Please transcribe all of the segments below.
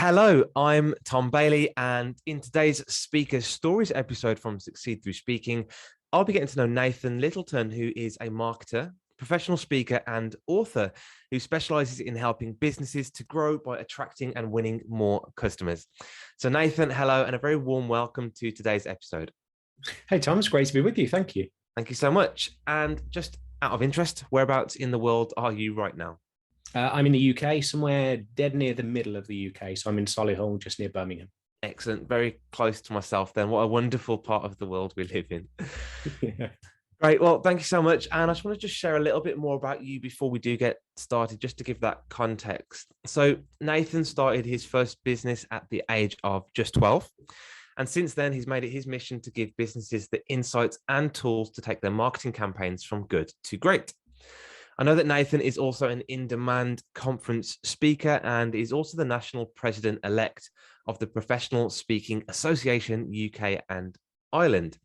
Hello, I'm Tom Bailey, and in today's Speaker Stories episode from Succeed Through Speaking, I'll be getting to know Nathan Littleton, who is a marketer, professional speaker, and author who specializes in helping businesses to grow by attracting and winning more customers. So, Nathan, hello, and a very warm welcome to today's episode. Hey, Tom, it's great to be with you. Thank you. Thank you so much. And just out of interest, whereabouts in the world are you right now? I'm in the UK, somewhere dead near the middle of the UK. So I'm in Solihull, just near Birmingham. Excellent. Very close to myself then. What a wonderful part of the world we live in. Yeah. Great. Well, thank you so much. And I just want to just share a little bit more about you before we do get started, just to give that context. So Nathan started his first business at the age of just 12. And since then, he's made it his mission to give businesses the insights and tools to take their marketing campaigns from good to great. I know that Nathan is also an in-demand conference speaker and is also the national president-elect of the Professional Speaking Association UK and Ireland,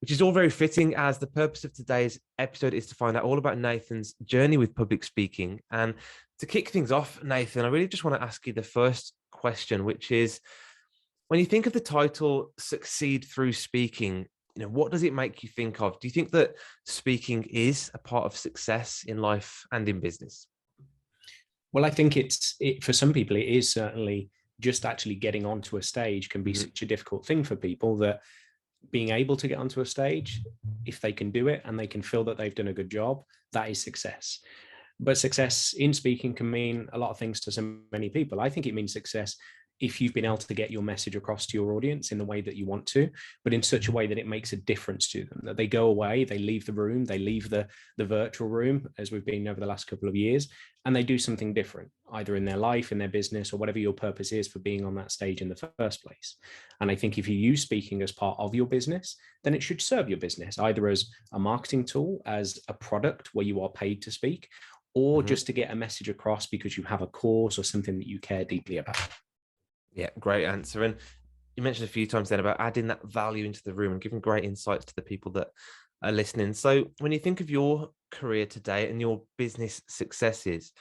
which is all very fitting, as the purpose of today's episode is to find out all about Nathan's journey with public speaking. And to kick things off, Nathan, I really just want to ask you the first question, which is, when you think of the title Succeed Through Speaking, what does it make you think of? Do you think that speaking is a part of success in life and in business? Well, I think for some people, it is certainly just actually getting onto a stage can be such a difficult thing for people that being able to get onto a stage, if they can do it and they can feel that they've done a good job, that is success. But success in speaking can mean a lot of things to so many people. I think it means success if you've been able to get your message across to your audience in the way that you want to, but in such a way that it makes a difference to them, that they go away, they leave the room, they leave the virtual room, as we've been over the last couple of years, and they do something different, either in their life, in their business, or whatever your purpose is for being on that stage in the first place. And I think if you use speaking as part of your business, then it should serve your business, either as a marketing tool, as a product where you are paid to speak, or just to get a message across because you have a cause or something that you care deeply about. Yeah, great answer. And you mentioned a few times then about adding that value into the room and giving great insights to the people that are listening. So when you think of your career today and your business successes,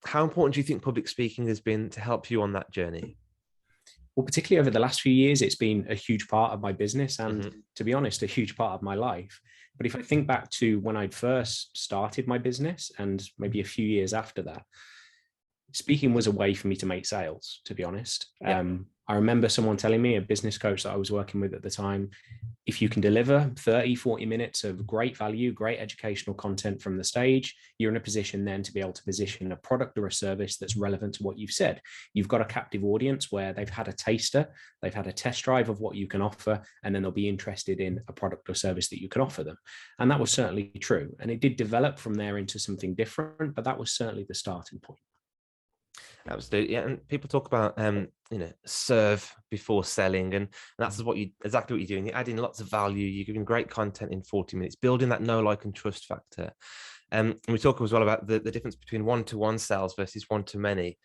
how important do you think public speaking has been to help you on that journey? Well, particularly over the last few years, it's been a huge part of my business and, to be honest, a huge part of my life. But if I think back to when I'd first started my business and maybe a few years after that, speaking was a way for me to make sales, to be honest. Yeah. I remember someone telling me, a business coach that I was working with at the time, if you can deliver 30, 40 minutes of great value, great educational content from the stage, you're in a position then to be able to position a product or a service that's relevant to what you've said. You've got a captive audience where they've had a taster, they've had a test drive of what you can offer, and then they'll be interested in a product or service that you can offer them. And that was certainly true. And it did develop from there into something different, but that was certainly the starting point. Absolutely. Yeah. And people talk about, serve before selling. And that's exactly what you're doing. You're adding lots of value. You're giving great content in 40 minutes, building that know, like, and trust factor. And we talk as well about the difference between one-to-one sales versus one-to-many.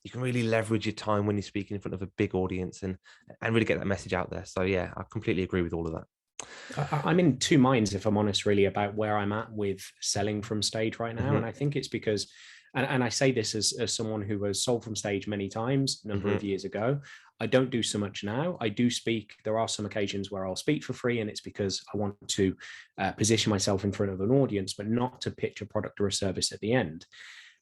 You can really leverage your time when you're speaking in front of a big audience and really get that message out there. So yeah, I completely agree with all of that. I'm in two minds, if I'm honest, really, about where I'm at with selling from stage right now. And I think it's because, and I say this as someone who has sold from stage many times, a number of years ago. I don't do so much now. I do speak. There are some occasions where I'll speak for free, and it's because I want to position myself in front of an audience, but not to pitch a product or a service at the end.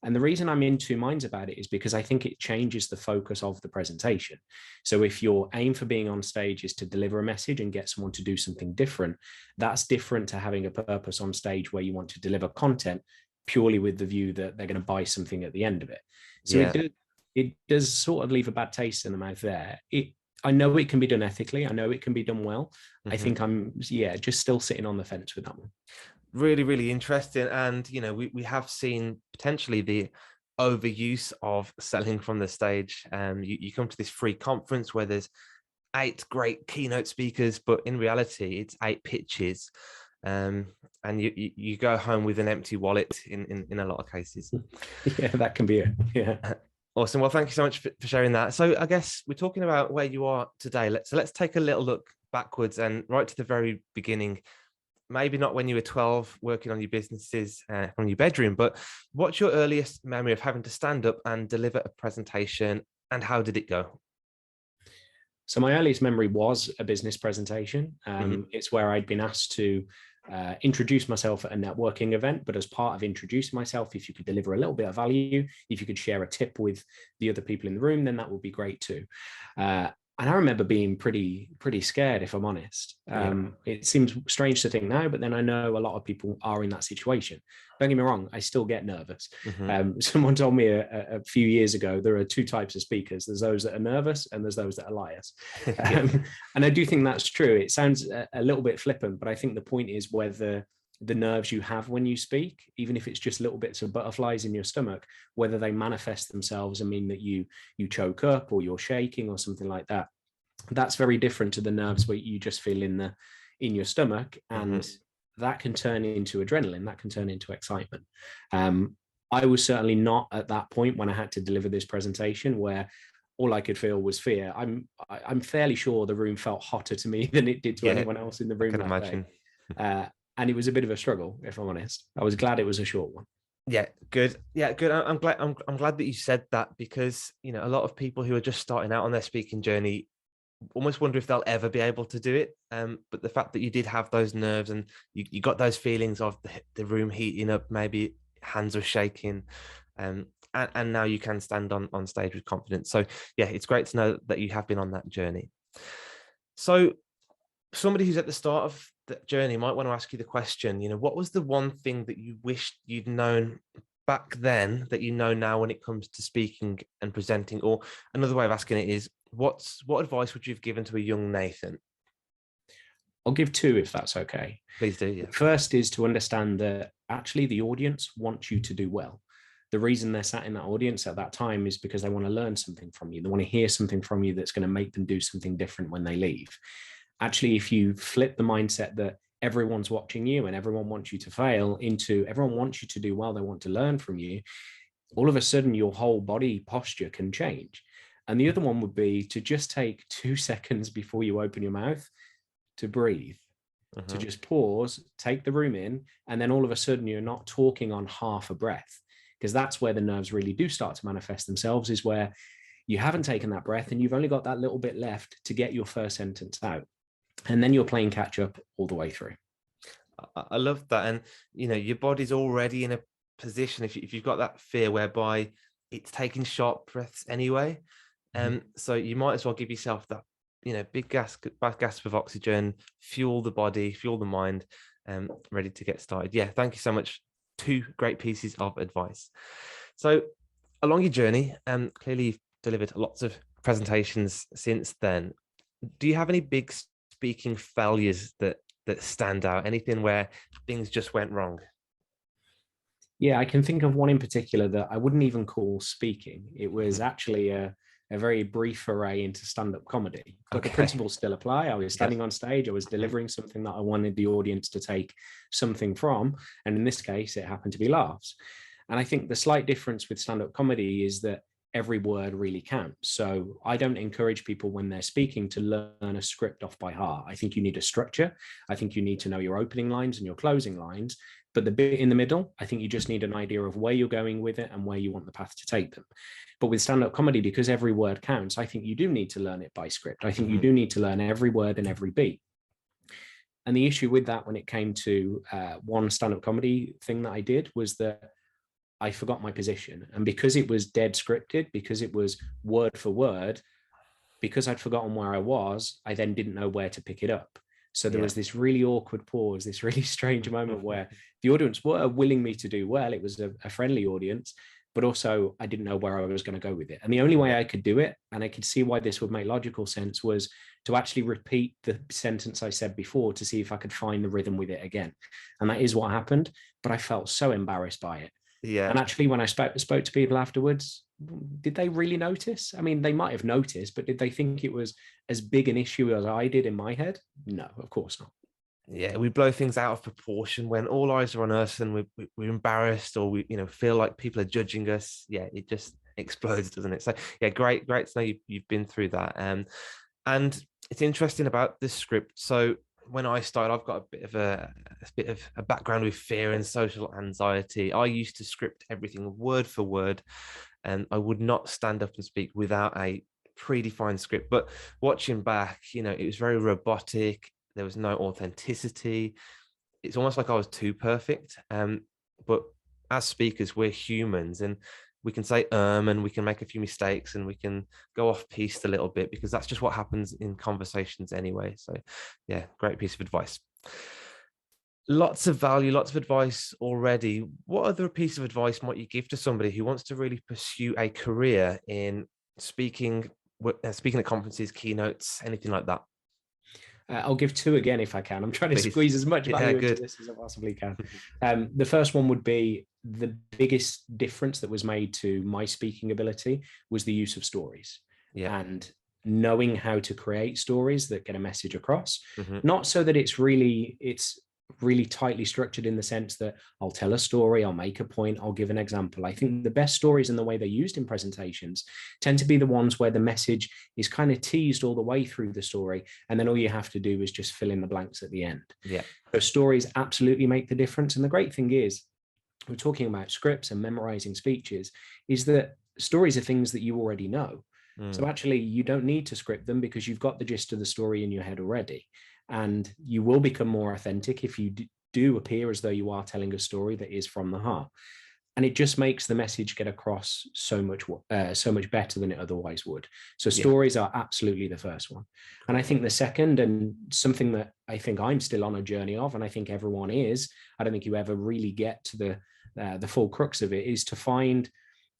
And the reason I'm in two minds about it is because I think it changes the focus of the presentation. So if your aim for being on stage is to deliver a message and get someone to do something different, that's different to having a purpose on stage where you want to deliver content purely with the view that they're going to buy something at the end of it. So it does sort of leave a bad taste in the mouth there. I know it can be done ethically. I know it can be done well. I think I'm just still sitting on the fence with that one. Really, really interesting. And, we have seen potentially the overuse of selling from the stage. You come to this free conference where there's 8 great keynote speakers, but in reality, it's 8 pitches. And you go home with an empty wallet in a lot of cases. Yeah, that can be it. Yeah. Awesome. Well, thank you so much for sharing that. So I guess we're talking about where you are today. Let's take a little look backwards and right to the very beginning. Maybe not when you were 12 working on your businesses from your bedroom, but what's your earliest memory of having to stand up and deliver a presentation And how did it go? So my earliest memory was a business presentation. It's where I'd been asked to introduce myself at a networking event, but as part of introducing myself, if you could deliver a little bit of value, if you could share a tip with the other people in the room, then that would be great too. And I remember being pretty scared, if I'm honest. It seems strange to think now, but then I know a lot of people are in that situation. Don't get me wrong, I still get nervous. Someone told me a few years ago, there are two types of speakers. There's those that are nervous and there's those that are liars. And I do think that's true. It sounds a little bit flippant, but I think the point is whether the nerves you have when you speak, even if it's just little bits of butterflies in your stomach, whether they manifest themselves and mean that you choke up or you're shaking or something like that. That's very different to the nerves where you just feel in your stomach, and that can turn into adrenaline, that can turn into excitement. I was certainly not at that point when I had to deliver this presentation where all I could feel was fear. I'm fairly sure the room felt hotter to me than it did to anyone else in the room. I can imagine. And it was a bit of a struggle, if I'm honest. I was glad it was a short one. Yeah, good. Yeah, good. I'm glad that you said that, because a lot of people who are just starting out on their speaking journey almost wonder if they'll ever be able to do it. But the fact that you did have those nerves and you got those feelings of the room heating up, maybe hands are shaking, and now you can stand on stage with confidence. So yeah, it's great to know that you have been on that journey. So somebody who's at the start of that journey might want to ask you the question, what was the one thing that you wished you'd known back then that you know now when it comes to speaking and presenting? Or another way of asking it is, what advice would you have given to a young Nathan? I'll give two, if that's okay. Please do. Yeah. First is to understand that actually the audience wants you to do well. The reason they're sat in that audience at that time is because they want to learn something from you. They want to hear something from you that's going to make them do something different when they leave. Actually, if you flip the mindset that everyone's watching you and everyone wants you to fail into everyone wants you to do well, they want to learn from you, all of a sudden your whole body posture can change. And the other one would be to just take 2 seconds before you open your mouth to breathe, to just pause, take the room in, and then all of a sudden you're not talking on half a breath, because that's where the nerves really do start to manifest themselves, is where you haven't taken that breath and you've only got that little bit left to get your first sentence out. And then you're playing catch up all the way through. I love that. And, your body's already in a position, if you've got that fear whereby it's taking sharp breaths anyway. So you might as well give yourself that, big gasp of oxygen, fuel the body, fuel the mind, ready to get started. Yeah. Thank you so much. Two great pieces of advice. So along your journey, clearly you've delivered lots of presentations since then. Do you have any big speaking failures that stand out? Anything where things just went wrong? Yeah, I can think of one in particular that I wouldn't even call speaking. It was actually a very brief foray into stand-up comedy, but the principles still apply. I was standing on stage, I was delivering something that I wanted the audience to take something from, and in this case it happened to be laughs. And I think the slight difference with stand-up comedy is that every word really counts. So I don't encourage people when they're speaking to learn a script off by heart. I think you need a structure. I think you need to know your opening lines and your closing lines. But the bit in the middle, I think you just need an idea of where you're going with it and where you want the path to take them. But with stand-up comedy, because every word counts, I think you do need to learn it by script. I think you do need to learn every word and every beat. And the issue with that when it came to one stand-up comedy thing that I did was that I forgot my position. And because it was dead scripted, because it was word for word, because I'd forgotten where I was, I then didn't know where to pick it up. So there was this really awkward pause, this really strange moment where the audience were willing me to do well. It was a friendly audience, but also I didn't know where I was going to go with it. And the only way I could do it, and I could see why this would make logical sense, was to actually repeat the sentence I said before to see if I could find the rhythm with it again. And that is what happened. But I felt so embarrassed by it. Yeah. And actually, when I spoke to people afterwards, did they really notice? I mean, they might have noticed, but did they think it was as big an issue as I did in my head? No, of course not. Yeah, we blow things out of proportion when all eyes are on us and we're embarrassed, or we feel like people are judging us. Yeah, it just explodes, doesn't it? So yeah, great to know you've been through that. And it's interesting about this script. So when I started, I've got a bit of a background with fear and social anxiety. I used to script everything word for word, and I would not stand up and speak without a predefined script. But watching back, it was very robotic. There was no authenticity. It's almost like I was too perfect. But as speakers, we're humans, and we can say and we can make a few mistakes, and we can go off piste a little bit, because that's just what happens in conversations anyway. So yeah, great piece of advice. Lots of value, lots of advice already. What other piece of advice might you give to somebody who wants to really pursue a career in speaking at conferences, keynotes, anything like that? I'll give two again if I can. I'm trying to Please. squeeze as much value into good. this as I possibly can. The first one would be the biggest difference that was made to my speaking ability was the use of stories. Yeah. And knowing how to create stories that get a message across, not so that it's really tightly structured in the sense that I'll tell a story, I'll make a point, I'll give an example. I think the best stories and the way they're used in presentations tend to be the ones where the message is kind of teased all the way through the story, and then all you have to do is just fill in the blanks at the end. Yeah. So stories absolutely make the difference. And the great thing is, we're talking about scripts and memorizing speeches, is that stories are things that you already know. So actually you don't need to script them, because you've got the gist of the story in your head already. And you will become more authentic if you do appear as though you are telling a story that is from the heart. And it just makes the message get across so much better than it otherwise would. So stories are absolutely the first one. And I think the second, and something that I think I'm still on a journey of, and I think everyone is, I don't think you ever really get to the full crux of it, is to find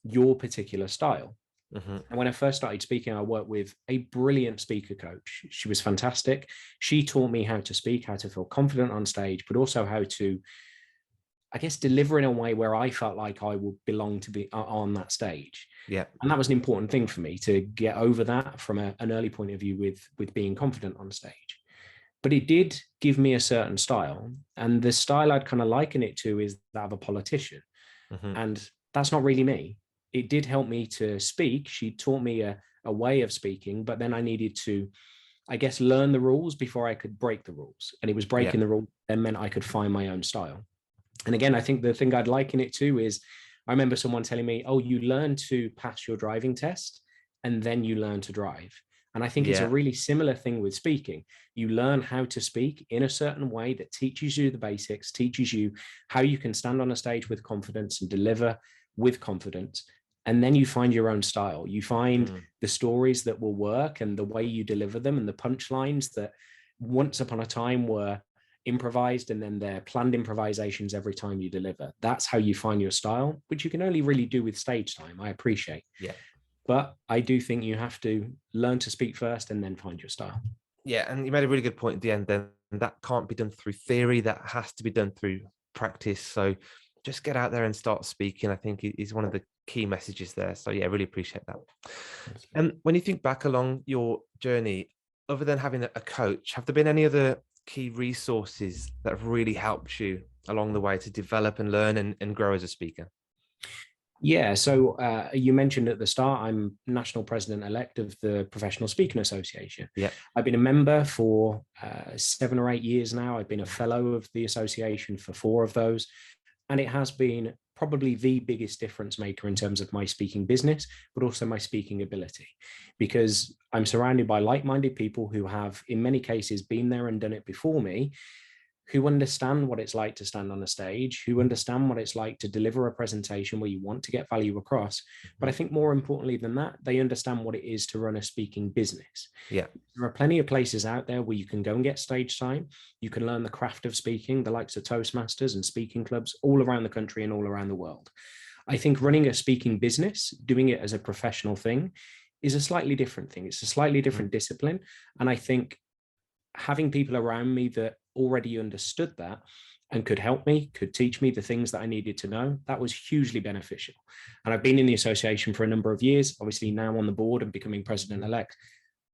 your particular style. And when I first started speaking, I worked with a brilliant speaker coach. She was fantastic. She taught me how to speak, how to feel confident on stage, but also how to, I guess, deliver in a way where I felt like I would belong to be on that stage. Yeah. And that was an important thing for me, to get over that from an early point of view with being confident on stage. But it did give me a certain style. And the style I'd kind of liken it to is that of a politician. And that's not really me. It did help me to speak. She taught me a way of speaking, but then I needed to, I guess, learn the rules before I could break the rules. And it was breaking the rules that meant I could find my own style. And again, I think the thing I'd liken it to is, I remember someone telling me, oh, you learn to pass your driving test and then you learn to drive. And I think it's a really similar thing with speaking. You learn how to speak in a certain way that teaches you the basics, teaches you how you can stand on a stage with confidence and deliver with confidence. And then you find your own style. You find the stories that will work and the way you deliver them, and the punchlines that once upon a time were improvised, and then they're planned improvisations every time you deliver. That's how you find your style, which you can only really do with stage time, I appreciate. Yeah. But I do think you have to learn to speak first and then find your style. Yeah, and you made a really good point at the end then. That can't be done through theory. That has to be done through practice. So just get out there and start speaking, I think, is one of the key messages there. So yeah, really appreciate that. And when you think back along your journey, other than having a coach, have there been any other key resources that have really helped you along the way to develop and learn and grow as a speaker? Yeah, so you mentioned at the start, I'm national president-elect of the Professional Speaking Association. Yeah, I've been a member for 7 or 8 years now. I've been a fellow of the association for 4 of those. And it has been probably the biggest difference maker in terms of my speaking business, but also my speaking ability, because I'm surrounded by like-minded people who have, in many cases, been there and done it before me, who understand what it's like to stand on a stage, who understand what it's like to deliver a presentation where you want to get value across. But I think more importantly than that, they understand what it is to run a speaking business. Yeah. There are plenty of places out there where you can go and get stage time. You can learn the craft of speaking, the likes of Toastmasters and speaking clubs all around the country and all around the world. I think running a speaking business, doing it as a professional thing, is a slightly different thing. It's a slightly different discipline. And I think having people around me that already understood that and could help me, could teach me the things that I needed to know, that was hugely beneficial. And I've been in the association for a number of years, obviously now on the board and becoming president-elect.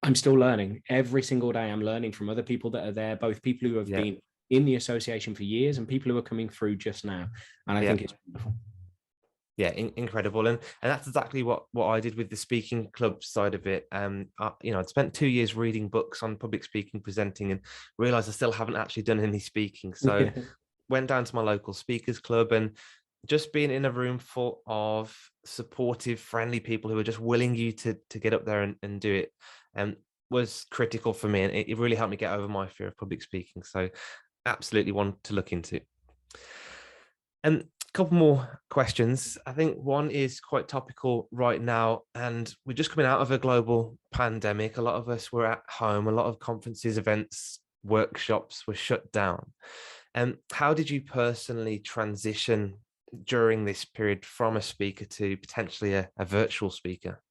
I'm still learning. Every single day I'm learning from other people that are there, both people who have been in the association for years and people who are coming through just now. And I think it's wonderful. Yeah, incredible. And that's exactly what I did with the speaking club side of it. I'd spent 2 years reading books on public speaking, presenting, and realized I still haven't actually done any speaking. So went down to my local speakers club, and just being in a room full of supportive, friendly people who are just willing you to get up there and do it, was critical for me, and it really helped me get over my fear of public speaking. So absolutely one to look into. And a couple more questions. I think one is quite topical right now, and we're just coming out of a global pandemic. A lot of us were at home. A lot of conferences, events, workshops were shut down. And how did you personally transition during this period from a speaker to potentially a virtual speaker?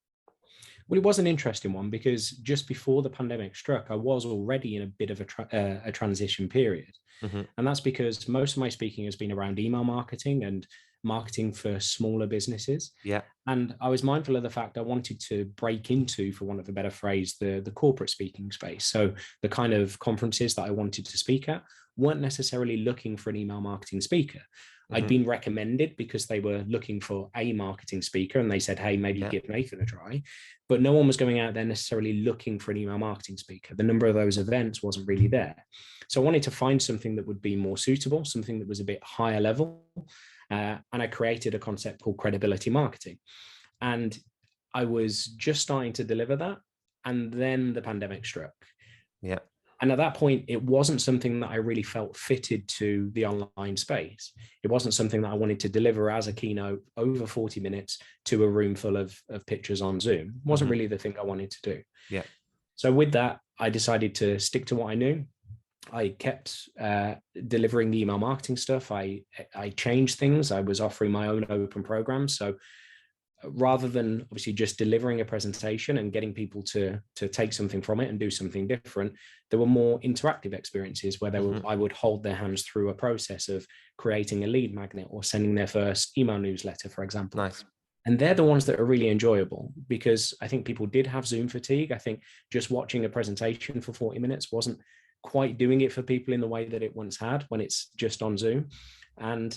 Well, it was an interesting one because just before the pandemic struck, I was already in a bit of a transition period. Mm-hmm. And that's because most of my speaking has been around email marketing and marketing for smaller businesses. Yeah. And I was mindful of the fact I wanted to break into, for want of a better phrase, the corporate speaking space. So the kind of conferences that I wanted to speak at weren't necessarily looking for an email marketing speaker. Mm-hmm. I'd been recommended because they were looking for a marketing speaker and they said, hey, maybe give Nathan a try. But no one was going out there necessarily looking for an email marketing speaker. The number of those events wasn't really there. So I wanted to find something that would be more suitable, something that was a bit higher level. And I created a concept called credibility marketing. And I was just starting to deliver that. And then the pandemic struck. Yeah. And at that point, it wasn't something that I really felt fitted to the online space. It wasn't something that I wanted to deliver as a keynote over 40 minutes to a room full of pictures on Zoom. It wasn't really the thing I wanted to do. Yeah. So with that, I decided to stick to what I knew. I kept delivering the email marketing stuff. I changed things. I was offering my own open programs. So rather than obviously just delivering a presentation and getting people to take something from it and do something different, there were more interactive experiences where I would hold their hands through a process of creating a lead magnet or sending their first email newsletter, for example. Nice. And they're the ones that are really enjoyable because I think people did have Zoom fatigue. I think just watching a presentation for 40 minutes wasn't quite doing it for people in the way that it once had when it's just on Zoom. And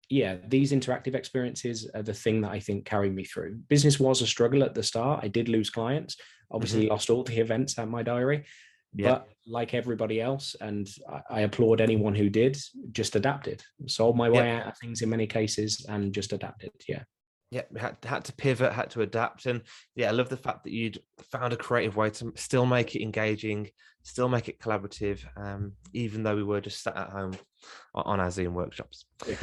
yeah, these interactive experiences are the thing that I think carried me through. Business was a struggle at the start. I did lose clients, obviously lost all the events at my diary, but like everybody else, and I applaud anyone who did, just adapted, sold my way out of things in many cases and just adapted. Yeah. Yeah, had to pivot, had to adapt. And yeah, I love the fact that you'd found a creative way to still make it engaging, still make it collaborative, even though we were just sat at home on our Zoom workshops. Yeah.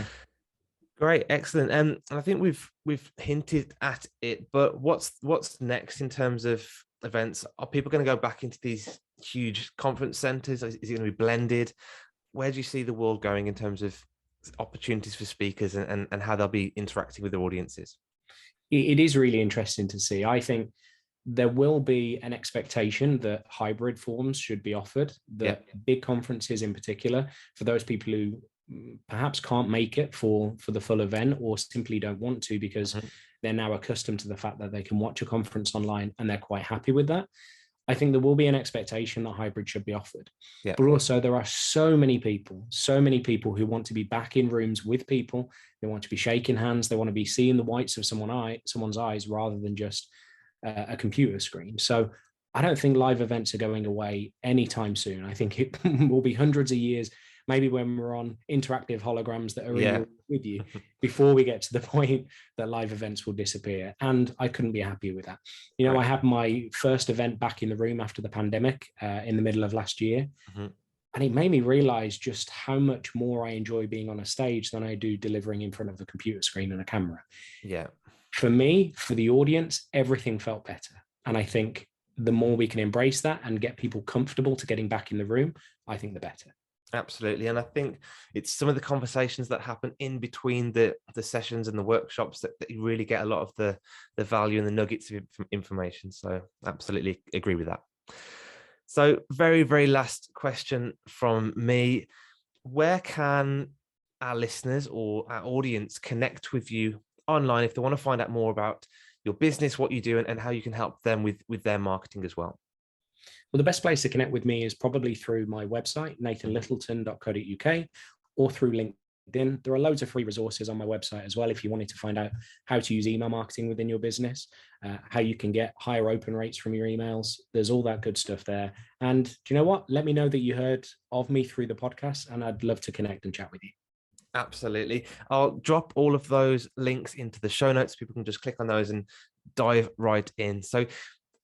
Great, excellent. And I think we've hinted at it, but what's next in terms of events? Are people going to go back into these huge conference centers? Is it going to be blended? Where do you see the world going in terms of opportunities for speakers and how they'll be interacting with their audiences? It is really interesting to see. I think there will be an expectation that hybrid forms should be offered, that big conferences in particular, for those people who perhaps can't make it for the full event or simply don't want to because they're now accustomed to the fact that they can watch a conference online and they're quite happy with that. I think there will be an expectation that hybrid should be offered. Yeah. But also there are so many people who want to be back in rooms with people. They want to be shaking hands. They want to be seeing the whites of someone's eyes rather than just a computer screen. So I don't think live events are going away anytime soon. I think it will be hundreds of years, maybe when we're on interactive holograms that are with you, before we get to the point that live events will disappear. And I couldn't be happier with that. You know, I had my first event back in the room after the pandemic in the middle of last year. And it made me realize just how much more I enjoy being on a stage than I do delivering in front of a computer screen and a camera. Yeah. For me, for the audience, everything felt better. And I think the more we can embrace that and get people comfortable to getting back in the room, I think the better. Absolutely. And I think it's some of the conversations that happen in between the sessions and the workshops that you really get a lot of the value and the nuggets of information. So absolutely agree with that. So very, very last question from me. Where can our listeners or our audience connect with you online if they want to find out more about your business, what you do, and how you can help them with their marketing as well? Well, the best place to connect with me is probably through my website, nathanlittleton.co.uk, or through LinkedIn. There are loads of free resources on my website as well if you wanted to find out how to use email marketing within your business, how you can get higher open rates from your emails. There's all that good stuff there. And do you know what? Let me know that you heard of me through the podcast, and I'd love to connect and chat with you. Absolutely. I'll drop all of those links into the show notes. People can just click on those and dive right in. So,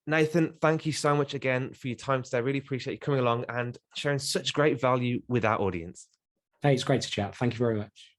Nathan, thank you so much again for your time today. I really appreciate you coming along and sharing such great value with our audience. Hey, it's great to chat. Thank you very much.